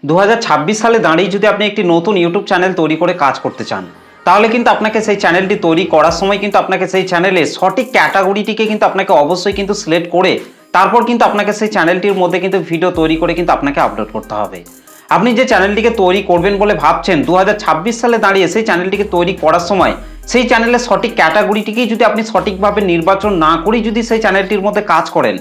2026 সালে দাঁড়িয়ে যদি আপনি একটি নতুন ইউটিউব চ্যানেল তৈরি করে কাজ করতে চান, তাহলে কিন্তু আপনাকে সেই চ্যানেলটি তৈরি করার সময় কিন্তু আপনাকে সেই চ্যানেলে সঠিক ক্যাটাগরিটিকে কিন্তু আপনাকে অবশ্যই কিন্তু সিলেক্ট করে তারপর কিন্তু আপনাকে সেই চ্যানেলটির মধ্যে কিন্তু ভিডিও তৈরি করে কিন্তু আপনাকে আপলোড করতে হবে। আপনি যে চ্যানেলটিকে তৈরি করবেন বলে ভাবছেন 2026 সালে দাঁড়িয়ে সেই চ্যানেলটিকে তৈরি করার সময় সেই চ্যানেলের সঠিক ক্যাটাগরিটিকেই যদি আপনি সঠিকভাবে নির্বাচন না করেই যদি সেই চ্যানেলটির মধ্যে কাজ করেন,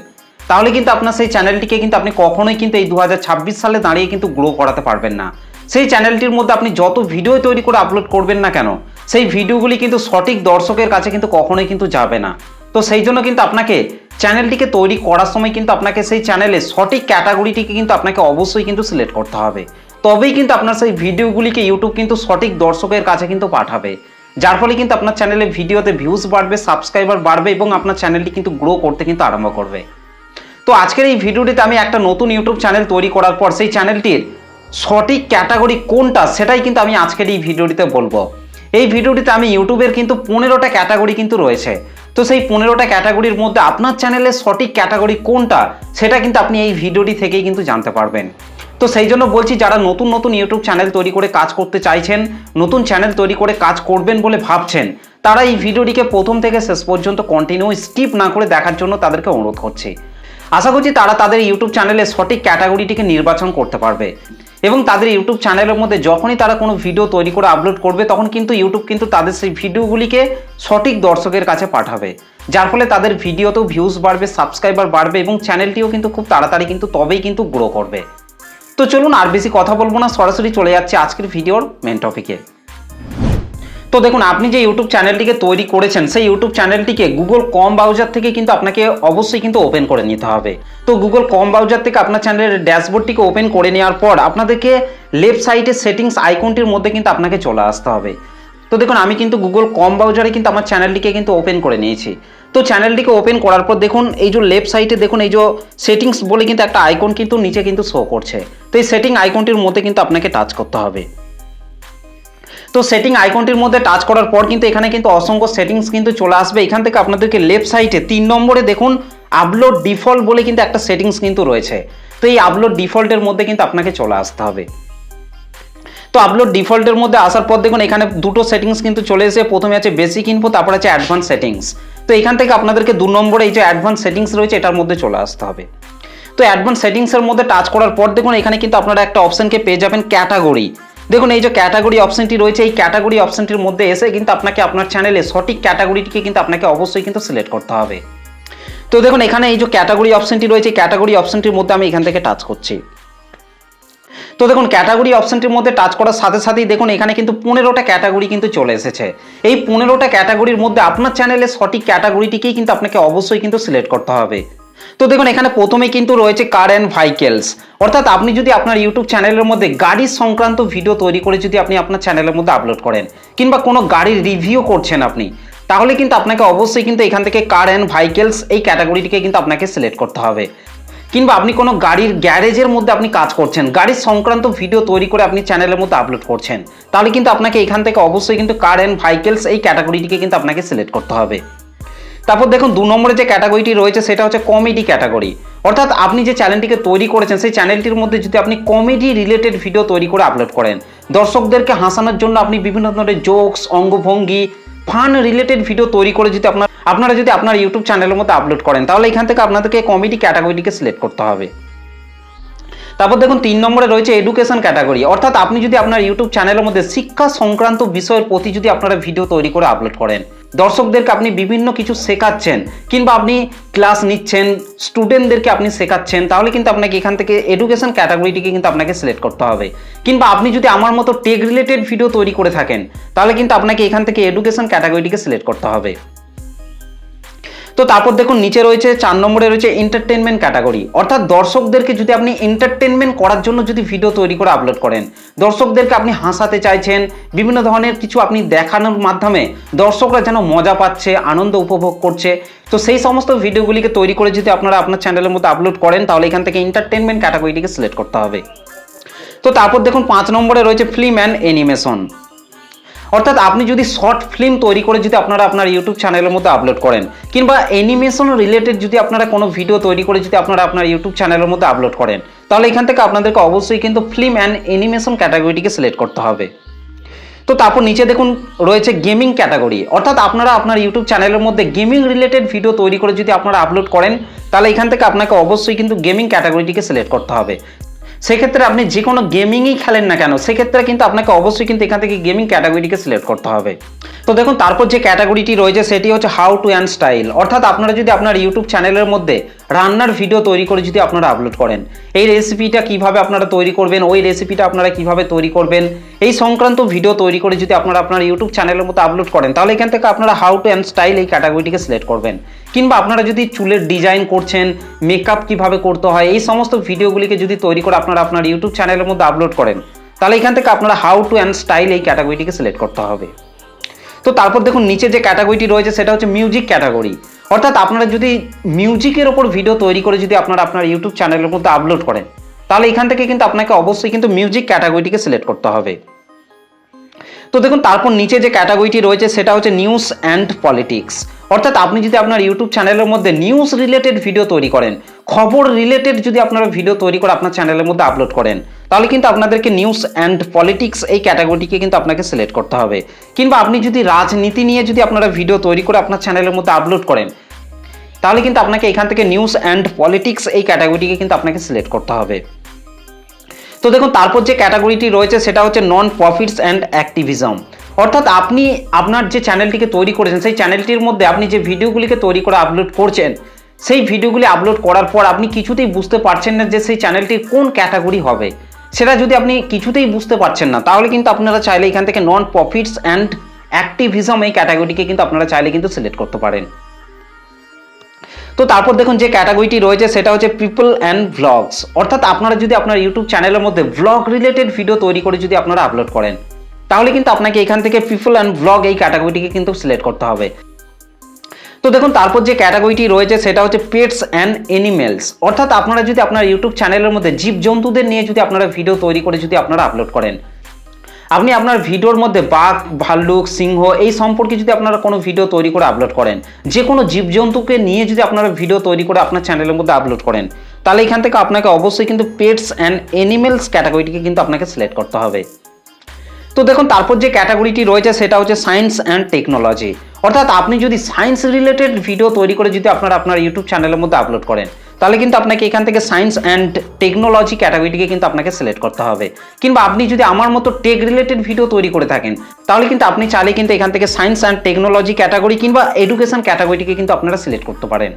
তাহলে কিন্তু আপনার সেই চ্যানেলটিকে কিন্তু আপনি কখনোই কিন্তু এই 2026 সালে দাঁড়িয়ে কিন্তু গ্রো করাতে পারবেন না। সেই চ্যানেলটির মধ্যে আপনি যত ভিডিও তৈরি করে আপলোড করবেন না কেন, সেই ভিডিওগুলি কিন্তু সঠিক দর্শকের কাছে কিন্তু কখনোই কিন্তু যাবে না। তো সেই জন্য কিন্তু আপনাকে চ্যানেলটিকে তৈরি করার সময় কিন্তু আপনাকে সেই চ্যানেলের সঠিক ক্যাটাগরিটিকে কিন্তু আপনাকে অবশ্যই কিন্তু সিলেক্ট করতে হবে। তবেই কিন্তু আপনার সেই ভিডিওগুলিকে ইউটিউব কিন্তু সঠিক দর্শকের কাছে কিন্তু পাঠাবে, যার ফলে কিন্তু আপনার চ্যানেলে ভিডিওতে ভিউজ বাড়বে, সাবস্ক্রাইবার বাড়বে এবং আপনার চ্যানেলটি কিন্তু গ্রো করতে কিন্তু আরম্ভ করবে। তো আজকের এই ভিডিওটিতে আমি একটা নতুন ইউটিউব চ্যানেল তৈরি করার পর সেই চ্যানেলটির সঠিক ক্যাটাগরি কোনটা সেটাই কিন্তু আমি আজকের এই ভিডিওটিতে বলবো। এই ভিডিওটিতে আমি ইউটিউবের কিন্তু 15টা ক্যাটাগরি কিন্তু রয়েছে। তো সেই 15টা ক্যাটাগরির মধ্যে আপনার চ্যানেলের সঠিক ক্যাটাগরি কোনটা সেটা কিন্তু আপনি এই ভিডিওটি থেকেই কিন্তু জানতে পারবেন। তো সেই জন্য বলছি, যারা নতুন নতুন ইউটিউব চ্যানেল তৈরি করে কাজ করতে চাইছেন, নতুন চ্যানেল তৈরি করে কাজ করবেন বলে ভাবছেন, তারা এই ভিডিওটিকে প্রথম থেকে শেষ পর্যন্ত কন্টিনিউ স্কিপ না করে দেখার জন্য তাদেরকে অনুরোধ করছি। আশা করছি তারা তাদের ইউটিউব চ্যানেলে সঠিক ক্যাটাগরিটিকে নির্বাচন করতে পারবে এবং তাদের ইউটিউব চ্যানেলের মধ্যে যখনই তারা কোনো ভিডিও তৈরি করে আপলোড করবে তখন কিন্তু ইউটিউব কিন্তু তাদের সেই ভিডিওগুলিকে সঠিক দর্শকের কাছে পাঠাবে, যার ফলে তাদের ভিডিওতেও ভিউজ বাড়বে, সাবস্ক্রাইবার বাড়বে এবং চ্যানেলটিও কিন্তু খুব তাড়াতাড়ি কিন্তু তবেই কিন্তু গ্রো করবে। তো চলুন আর বেশি কথা বলবো না, সরাসরি চলে যাচ্ছে আজকের ভিডিওর মেন টপিকে। তো দেখুন, আপনি যে ইউটিউব চ্যানেলটিকে তৈরি করেছেন সেই ইউটিউব চ্যানেলটিকে গুগল ক্রোম ব্রাউজার থেকে কিন্তু আপনাকে অবশ্যই কিন্তু ওপেন করে নিতে হবে। তো গুগল ক্রোম ব্রাউজার থেকে আপনার চ্যানেলের ড্যাশবোর্ডটিকে ওপেন করে নেওয়ার পর আপনাদেরকে লেফট সাইডে সেটিংস আইকনটির মধ্যে কিন্তু আপনাকে চলে আসতে হবে। তো দেখুন, আমি কিন্তু গুগল ক্রোম ব্রাউজারে কিন্তু আমার চ্যানেলটিকে কিন্তু ওপেন করে নিয়েছি। তো চ্যানেলটিকে ওপেন করার পর দেখুন এই যে লেফট সাইডে দেখুন এই যে সেটিংস বলে কিন্তু একটা আইকন কিন্তু নিচে কিন্তু শো করছে। তো এই সেটিং আইকনটির মধ্যে কিন্তু আপনাকে টাচ করতে হবে। তো সেটিং আইকনটির মধ্যে টাচ করার পর কিন্তু এখানে কিন্তু অসংখ্য সেটিংস কিন্তু চলে আসবে। এখান থেকে আপনাদেরকে লেফট সাইডে 3 নম্বরে দেখুন আপলোড ডিফল্ট বলে কিন্তু একটা সেটিংস কিন্তু রয়েছে। তো এই আপলোড ডিফল্টের মধ্যে কিন্তু আপনাকে চলে আসতে হবে। তো আপলোড ডিফল্টের মধ্যে আসার পর দেখুন এখানে দুটো সেটিংস কিন্তু চলে এসে, প্রথমে আছে বেসিক ইনফো, তারপর আছে অ্যাডভান্স সেটিংস। তো এখান থেকে আপনাদেরকে 2 নম্বরে এই যে অ্যাডভান্স সেটিংস রয়েছে এটার মধ্যে চলে আসতে হবে। তো অ্যাডভান্স সেটিংসের মধ্যে টাচ করার পর দেখুন এখানে কিন্তু আপনারা একটা অপশনকে পেয়ে যাবেন ক্যাটাগরি। দেখুন এই যে ক্যাটাগরি অপশনটি রয়েছে, এই ক্যাটাগরি অপশনটির মধ্যে এসে কিন্তু আপনাকে আপনার চ্যানেলে সঠিক ক্যাটাগরিটিকে কিন্তু আপনাকে অবশ্যই কিন্তু সিলেক্ট করতে হবে। তো দেখুন এখানে এই যে ক্যাটাগরি অপশনটি রয়েছে, ক্যাটাগরি অপশনটির মধ্যে আমি এখান থেকে টাচ করছি। তো দেখুন ক্যাটাগরি অপশনটির মধ্যে টাচ করার সাথে সাথেই দেখুন এখানে কিন্তু 15টা ক্যাটাগরি কিন্তু চলে এসেছে। এই 15টা ক্যাটাগরির মধ্যে আপনার চ্যানেলের সঠিক ক্যাটাগরিটিকেই কিন্তু আপনাকে অবশ্যই কিন্তু সিলেক্ট করতে হবে। তো দেখুন এখানে প্রথমে কিন্তু রয়েছে কার অ্যান্ড ভাইকেলস, অর্থাৎ আপনি যদি আপনার ইউটিউব চ্যানেলের মধ্যে গাড়ির সংক্রান্ত ভিডিও তৈরি করে যদি আপনি আপনার চ্যানেলের মধ্যে আপলোড করেন কিংবা কোনো গাড়ির রিভিউ করছেন আপনি, তাহলে কিন্তু আপনাকে অবশ্যই কিন্তু এখান থেকে কার অ্যান্ড ভাইকেলস এই ক্যাটাগরিটিকে কিন্তু আপনাকে সিলেক্ট করতে হবে। কিংবা আপনি কোনো গাড়ির গ্যারেজের মধ্যে আপনি কাজ করছেন, গাড়ির সংক্রান্ত ভিডিও তৈরি করে আপনি চ্যানেলের মধ্যে আপলোড করছেন, তাহলে কিন্তু আপনাকে এখান থেকে অবশ্যই কিন্তু কার অ্যান্ড ভাইকেলস এই ক্যাটাগরিটিকে কিন্তু আপনাকে সিলেক্ট করতে হবে। তারপর দেখুন 2 নম্বরে যে ক্যাটাগরিটি রয়েছে সেটা হচ্ছে কমেডি ক্যাটাগরি, অর্থাৎ আপনি যে চ্যানেলটিকে তৈরি করেছেন সেই চ্যানেলটির মধ্যে যদি আপনি কমেডি রিলেটেড ভিডিও তৈরি করে আপলোড করেন, দর্শকদেরকে হাসানোর জন্য আপনি বিভিন্ন ধরনের জোকস, অঙ্গভঙ্গি, ফান রিলেটেড ভিডিও তৈরি করে যদি আপনারা যদি আপনার ইউটিউব চ্যানেলের মধ্যে আপলোড করেন, তাহলে এখান থেকে আপনাদেরকে কমেডি ক্যাটাগরিটিকে সিলেক্ট করতে হবে। তারপর দেখুন 3 নম্বরে রয়েছে এডুকেশন ক্যাটাগরি, অর্থাৎ আপনি যদি আপনার ইউটিউব চ্যানেলের মধ্যে শিক্ষা সংক্রান্ত বিষয়ের প্রতি যদি আপনারা ভিডিও তৈরি করে আপলোড করেন, দর্শকদেরকে আপনি বিভিন্ন কিছু শেখাচ্ছেন কিংবা আপনি ক্লাস নিচ্ছেন, স্টুডেন্টদেরকে আপনি শেখাচ্ছেন, তাহলে কিন্তু আপনাকে এখান থেকে এডুকেশন ক্যাটাগরিটিকে কিন্তু আপনাকে সিলেক্ট করতে হবে। কিংবা আপনি যদি আমার মতো টেক রিলেটেড ভিডিও তৈরি করে থাকেন, তাহলে কিন্তু আপনাকে এখান থেকে এডুকেশন ক্যাটাগরিটিকে সিলেক্ট করতে হবে। তো তারপর দেখুন নিচে রয়েছে 4 নম্বরে রয়েছে এন্টারটেনমেন্ট ক্যাটাগরি, অর্থাৎ দর্শকদেরকে যদি আপনি এন্টারটেনমেন্ট করার জন্য যদি ভিডিও তৈরি করে আপলোড করেন, দর্শকদেরকে আপনি হাসাতে চাইছেন, বিভিন্ন ধরনের কিছু আপনি দেখানোর মাধ্যমে দর্শকরা যেন মজা পাচ্ছে, আনন্দ উপভোগ করছে, তো সেই সমস্ত ভিডিওগুলিকে তৈরি করে যদি আপনারা আপনার চ্যানেলের মধ্যে আপলোড করেন, তাহলে এখান থেকে এন্টারটেনমেন্ট ক্যাটাগরিটিকে সিলেক্ট করতে হবে। তো তারপর দেখুন 5 নম্বরে রয়েছে ফিল্ম অ্যান্ড অ্যানিমেশন, অর্থাৎ আপনি যদি শর্ট ফিল্ম তৈরি করে যদি আপনারা আপনার ইউটিউব চ্যানেলের মধ্যে আপলোড করেন, কিংবা অ্যানিমেশন রিলেটেড যদি আপনারা কোনো ভিডিও তৈরি করে যদি আপনারা আপনার ইউটিউব চ্যানেলের মধ্যে আপলোড করেন, তাহলে এখান থেকে আপনাদেরকে অবশ্যই কিন্তু ফিল্ম অ্যান্ড অ্যানিমেশন ক্যাটাগরিটিকে সিলেক্ট করতে হবে। তো তারপর নিচে দেখুন রয়েছে গেমিং ক্যাটাগরি, অর্থাৎ আপনারা আপনার ইউটিউব চ্যানেলের মধ্যে গেমিং রিলেটেড ভিডিও তৈরি করে যদি আপনারা আপলোড করেন, তাহলে এখান থেকে আপনাকে অবশ্যই কিন্তু গেমিং ক্যাটাগরিটিকে সিলেক্ট করতে হবে। সেক্ষেত্রে আপনি যে কোনো গেমিংই খেলেন না কেন, সেক্ষেত্রে কিন্তু আপনাকে অবশ্যই কিন্তু এখান থেকে গেমিং ক্যাটাগরিটিকে সিলেক্ট করতে হবে। তো দেখুন তারপর যে ক্যাটাগরিটি রয়েছে সেটি হচ্ছে হাউ টু অ্যান্ড স্টাইল, অর্থাৎ আপনারা যদি আপনার ইউটিউব চ্যানেলের মধ্যে রান্নার ভিডিও তৈরি করে যদি আপনারা আপলোড করেন, এই রেসিপিটা কিভাবে আপনারা তৈরি করবেন, ওই রেসিপিটা আপনারা কিভাবে তৈরি করবেন, এই সংক্রান্ত ভিডিও তৈরি করে যদি আপনারা আপনার ইউটিউব চ্যানেলের মধ্যে আপলোড করেন, তাহলে এখান থেকে আপনারা হাউ টু অ্যান্ড স্টাইল এই ক্যাটাগরিটিকে সিলেক্ট করবেন। কিংবা আপনারা যদি চুলের ডিজাইন করছেন, মেকআপ কিভাবে করতে হয়, এই সমস্ত ভিডিওগুলিকে যদি তৈরি করে আপনারা আপনার ইউটিউব চ্যানেলের মধ্যে আপলোড করেন, তাহলে এখান থেকে আপনারা হাউ টু অ্যান্ড স্টাইল এই ক্যাটাগরিটিকে সিলেক্ট করতে হবে। তো তারপর দেখুন নিচে যে ক্যাটাগরিটি রয়েছে সেটা হচ্ছে মিউজিক ক্যাটাগরি, অর্থাৎ আপনারা যদি মিউজিকের ওপর ভিডিও তৈরি করে যদি আপনারা আপনার ইউটিউব চ্যানেলের মধ্যে আপলোড করেন, তাহলে এখান থেকে কিন্তু আপনাকে অবশ্যই কিন্তু মিউজিক ক্যাটাগরিটিকে সিলেক্ট করতে হবে। তো দেখুন তারপর নিচে যে ক্যাটাগরিটি রয়েছে সেটা হচ্ছে নিউজ অ্যান্ড পলিটিক্স, অর্থাৎ আপনি যদি আপনার ইউটিউব চ্যানেলের মধ্যে নিউজ রিলেটেড ভিডিও তৈরি করেন, খবর রিলেটেড যদি আপনারা ভিডিও তৈরি করে আপনার চ্যানেলের মধ্যে আপলোড করেন, তাহলে কিন্তু আপনাদেরকে নিউজ অ্যান্ড পলিটিক্স এই ক্যাটাগরিটিকে কিন্তু আপনাকে সিলেক্ট করতে হবে। কিংবা আপনি যদি রাজনীতি নিয়ে যদি আপনারা ভিডিও তৈরি করে আপনার চ্যানেলের মধ্যে আপলোড করেন, তাহলে কিন্তু আপনাকে এখান থেকে নিউজ অ্যান্ড পলিটিক্স এই ক্যাটাগরিটিকে কিন্তু আপনাকে সিলেক্ট করতে হবে। তো দেখুন তারপর যে ক্যাটাগরিটি রয়েছে সেটা হচ্ছে নন প্রফিটস অ্যান্ড অ্যাক্টিভিজম, অর্থাৎ আপনি আপনার যে চ্যানেলটিকে তৈরি করেছেন সেই চ্যানেলটির মধ্যে আপনি যে ভিডিওগুলিকে তৈরি করে আপলোড করছেন, সেই ভিডিওগুলি আপলোড করার পর আপনি কিছুতেই বুঝতে পারছেন না যে সেই চ্যানেলটির কোন ক্যাটাগরি হবে। সেটা যদি আপনি কিছুতেই বুঝতে পারছেন না, তাহলে কিন্তু আপনারা চাইলে এখান থেকে নন প্রফিটস অ্যান্ড অ্যাক্টিভিজম এই ক্যাটাগরিটিকে কিন্তু আপনারা চাইলে কিন্তু সিলেক্ট করতে পারেন। তো তারপর দেখুন যে ক্যাটাগরিটি রয়েছে সেটা হচ্ছে পিপল অ্যান্ড ভ্লগস, অর্থাৎ আপনারা যদি আপনার ইউটিউব চ্যানেলের মধ্যে ভ্লগ রিলেটেড ভিডিও তৈরি করে যদি আপনারা আপলোড করেন, তাহলে কিন্তু আপনাকে এখান থেকে পিপল অ্যান্ড ভ্লগ এই ক্যাটাগরিটিকে কিন্তু সিলেক্ট করতে হবে। তো দেখুন তারপর যে ক্যাটাগরিটি রয়েছে সেটা হচ্ছে পেটস অ্যান্ড অ্যানিমেলস, অর্থাৎ আপনারা যদি আপনার ইউটিউব চ্যানেলের মধ্যে জীবজন্তুদের নিয়ে যদি আপনারা ভিডিও তৈরি করে যদি আপনারা আপলোড করেন, আপনি আপনার ভিডিওর মধ্যে বাঘ, ভাল্লুক, সিংহ এই সম্পর্কে যদি আপনারা কোনো ভিডিও তৈরি করে আপলোড করেন, যে কোনো জীবজন্তুকে নিয়ে যদি আপনারা ভিডিও তৈরি করে আপনার চ্যানেলের মধ্যে আপলোড করেন, তাহলে এখান থেকে আপনাকে অবশ্যই কিন্তু পেটস অ্যান্ড অ্যানিমেলস ক্যাটাগরিটিকে কিন্তু আপনাকে সিলেক্ট করতে হবে। তো দেখুন তারপর যে ক্যাটাগরিটি রয়েছে সেটা হচ্ছে সায়েন্স অ্যান্ড টেকনোলজি, অর্থাৎ আপনি যদি সায়েন্স রিলেটেড ভিডিও তৈরি করে যদি আপনারা আপনার ইউটিউব চ্যানেলের মধ্যে আপলোড করেন, তাহলে কিন্তু আপনাকে এখান থেকে সায়েন্স অ্যান্ড টেকনোলজি ক্যাটাগরিটিকে কিন্তু আপনাকে সিলেক্ট করতে হবে। কিংবা আপনি যদি আমার মতো টেক রিলেটেড ভিডিও তৈরি করে থাকেন, তাহলে কিন্তু আপনি চাইলে কিন্তু এখান থেকে সায়েন্স অ্যান্ড টেকনোলজি ক্যাটাগরি কিংবা এডুকেশন ক্যাটাগরিটিকে কিন্তু আপনারা সিলেক্ট করতে পারেন।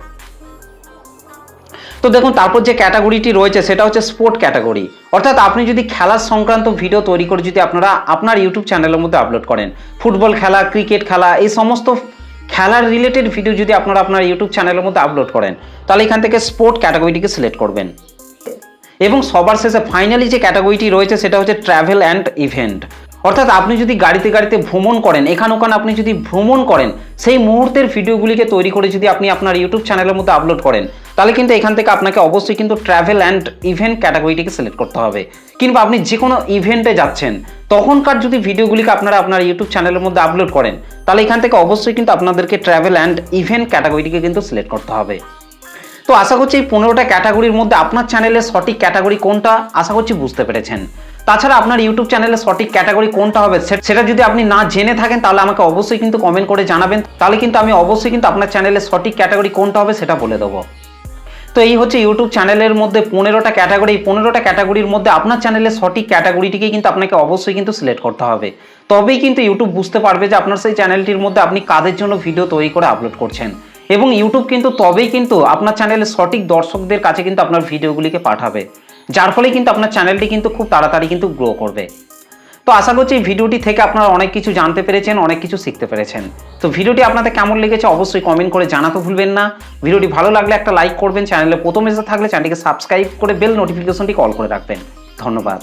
তো দেখুন তারপর যে ক্যাটাগরিটি রয়েছে সেটা হচ্ছে স্পোর্ট ক্যাটাগরি, অর্থাৎ আপনি যদি খেলার সংক্রান্ত ভিডিও তৈরি করে যদি আপনারা আপনার ইউটিউব চ্যানেলের মধ্যে আপলোড করেন, ফুটবল খেলা, ক্রিকেট খেলা, এই সমস্ত খেলার রিলেটেড ভিডিও যদি আপনারা আপনার ইউটিউব চ্যানেলের মধ্যে আপলোড করেন, তাহলে এখান থেকে স্পোর্ট ক্যাটাগরিটিকে সিলেক্ট করবেন। এবং সবার শেষে ফাইনালি যে ক্যাটাগরিটি রয়েছে সেটা হচ্ছে ট্রাভেল অ্যান্ড ইভেন্ট, অর্থাৎ আপনি যদি গাড়িতে গাড়িতে ভ্রমণ করেন, এখান ওখানে আপনি যদি ভ্রমণ করেন, সেই মুহূর্তের ভিডিওগুলিকে তৈরি করে যদি আপনি আপনার ইউটিউব চ্যানেলের মধ্যে আপলোড করেন, তাহলে কিন্তু এখান থেকে আপনাকে অবশ্যই কিন্তু ট্রাভেল অ্যান্ড ইভেন্ট ক্যাটাগরিটিকে সিলেক্ট করতে হবে। কিংবা আপনি যে কোনো ইভেন্টে যাচ্ছেন, তখনকার যদি ভিডিওগুলিকে আপনারা আপনার ইউটিউব চ্যানেলের মধ্যে আপলোড করেন, তাহলে এখান থেকে অবশ্যই কিন্তু আপনাদেরকে ট্রাভেল অ্যান্ড ইভেন্ট ক্যাটাগরিটিকে কিন্তু সিলেক্ট করতে হবে। তো আশা করছি এই 15টা ক্যাটাগরির মধ্যে আপনার চ্যানেলের সঠিক ক্যাটাগরি কোনটা আশা করছি বুঝতে পেরেছেন। তাছাড়া আপনার ইউটিউব চ্যানেলের সঠিক ক্যাটাগরি কোনটা হবে সেটা যদি আপনি না জেনে থাকেন, তাহলে আমাকে অবশ্যই কিন্তু কমেন্ট করে জানাবেন, তাহলে কিন্তু আমি অবশ্যই কিন্তু আপনার চ্যানেলের সঠিক ক্যাটাগরি কোনটা হবে সেটা বলে দেবো। তো এই হচ্ছে ইউটিউব চ্যানেলের মধ্যে 15টা ক্যাটাগরি, এই 15টা ক্যাটাগরির মধ্যে আপনার চ্যানেলের সঠিক ক্যাটাগরিটিকে কিন্তু আপনাকে অবশ্যই কিন্তু সিলেক্ট করতে হবে। তবেই কিন্তু ইউটিউব বুঝতে পারবে যে আপনার সেই চ্যানেলটির মধ্যে আপনি কাদের জন্য ভিডিও তৈরি করে আপলোড করছেন, এবং ইউটিউব কিন্তু তবেই কিন্তু আপনার চ্যানেলের সঠিক দর্শকদের কাছে কিন্তু আপনার ভিডিওগুলিকে পাঠাবে, যার ফলে কিন্তু আপনার চ্যানেলটি কিন্তু খুব তাড়াতাড়ি কিন্তু গ্রো করবে। তো আশা করছি এই ভিডিওটি থেকে আপনারা অনেক কিছু জানতে পেরেছেন, অনেক কিছু শিখতে পেরেছেন। তো ভিডিওটি আপনাদের কেমন লেগেছে অবশ্যই কমেন্ট করে জানাতে ভুলবেন না। ভিডিওটি ভালো লাগলে একটা লাইক করবেন, চ্যানেলে প্রথম এসে থাকলে চ্যানেলটিকে সাবস্ক্রাইব করে বেল নোটিফিকেশনটি অল করে রাখবেন। ধন্যবাদ।